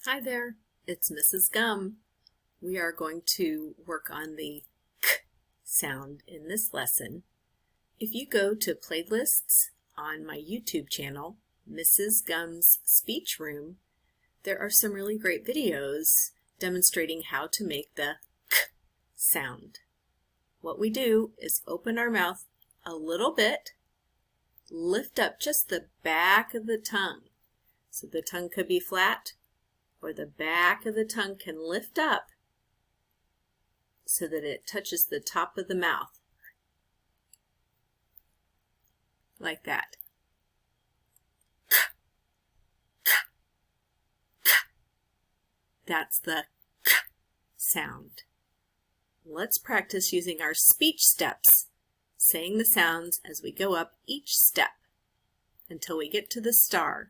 Hi there, it's Mrs. Gum. We are going to work on the k sound in this lesson. If you go to playlists on my YouTube channel, Mrs. Gum's Speech Room, there are some really great videos demonstrating how to make the k sound. What we do is open our mouth a little bit, lift up just the back of the tongue. So the tongue could be flat, or the back of the tongue can lift up so that it touches the top of the mouth, like that. That's the k sound. Let's practice using our speech steps, saying the sounds as we go up each step until we get to the star.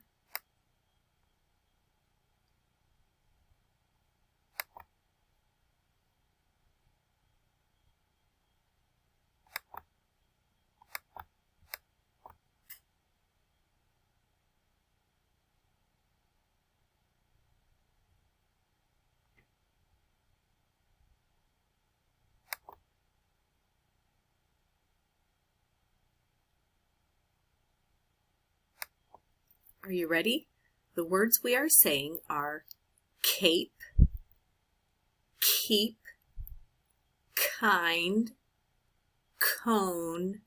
Are you ready? The words we are saying are cape, keep, kind, cone,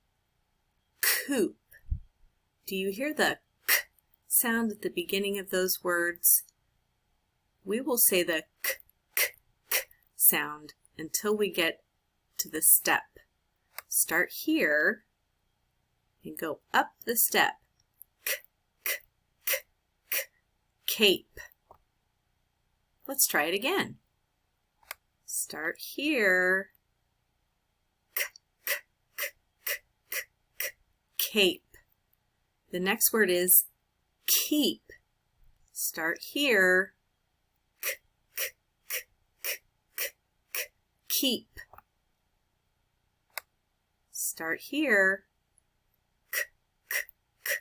coop. Do you hear the k sound at the beginning of those words? We will say the k, k, k sound until we get to the step. Start here and go up the step. K, k, k, k, cape. Let's try it again. Start here. K, k, k, k, k, k, cape. The next word is keep. Start here. K, k, k, k, k, k, keep. Start here. K, k, k,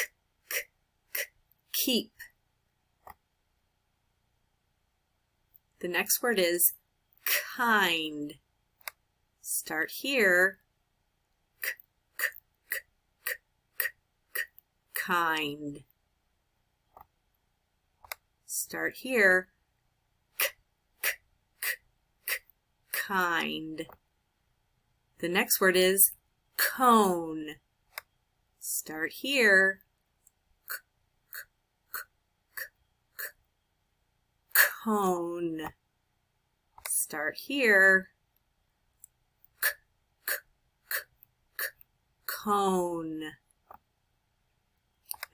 k, k, k, keep. The next word is kind. Start here. K, k, k, k, k, k, kind. Start here. K, k, k, k, kind. The next word is cone. Start here. K, k, k, k, k, cone. Start here. K, k, k, k, cone.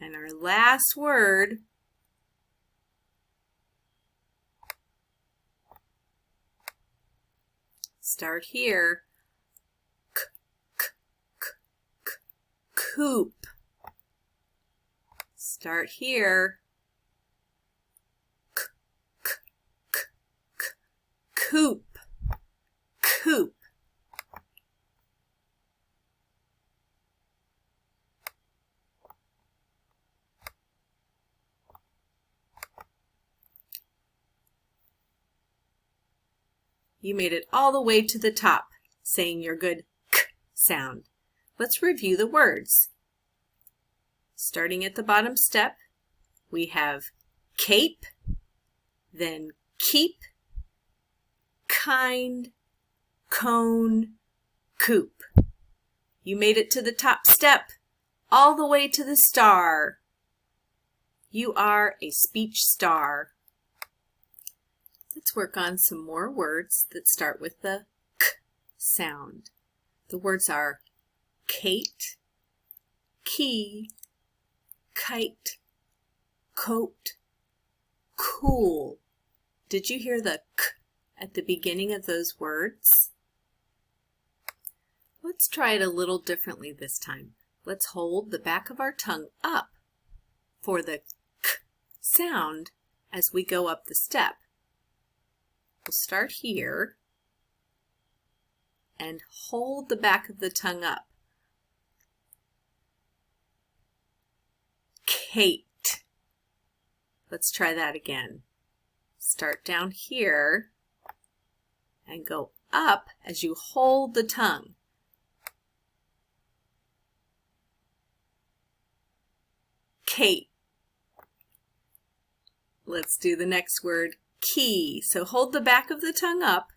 And our last word start here. K, k, k, k, coop. Start here. K, k, k, k, coop. Coop. You made it all the way to the top, saying your good k sound. Let's review the words. Starting at the bottom step, we have cape, then keep, kind, cone, coop. You made it to the top step, all the way to the star. You are a speech star. Let's work on some more words that start with the k sound. The words are kate, key, kite, coat, cool. Did you hear the k at the beginning of those words? Let's try it a little differently this time. Let's hold the back of our tongue up for the k sound as we go up the step. We'll start here and hold the back of the tongue up. Kate. Let's try that again. Start down here and go up as you hold the tongue. Kate. Let's do the next word, key. So hold the back of the tongue up.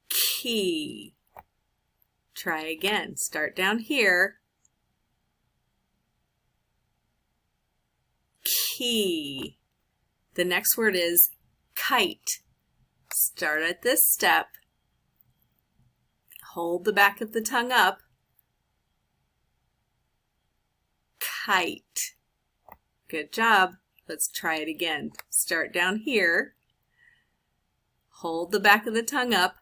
Key. Try again. Start down here. Key. The next word is kite. Start at this step. Hold the back of the tongue up. Kite. Good job. Let's try it again. Start down here. Hold the back of the tongue up.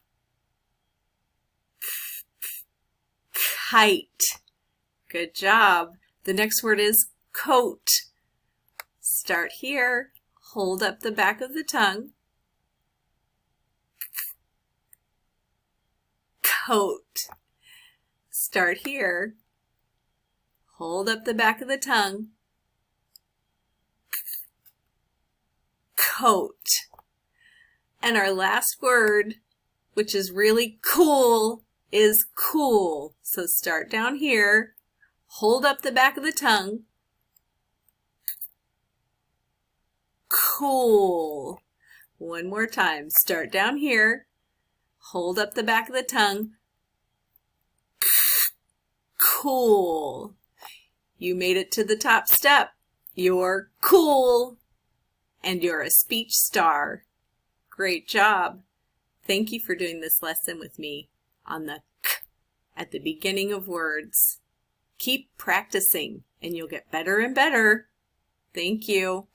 Kite. Good job. The next word is coat. Start here. Hold up the back of the tongue. Coat. Start here. Hold up the back of the tongue. Coat. And our last word, which is really cool, is cool. So start down here. Hold up the back of the tongue. Cool. One more time. Start down here. Hold up the back of the tongue. Cool. You made it to the top step. You're cool. And you're a speech star. Great job. Thank you for doing this lesson with me on the k at the beginning of words. Keep practicing and you'll get better and better. Thank you.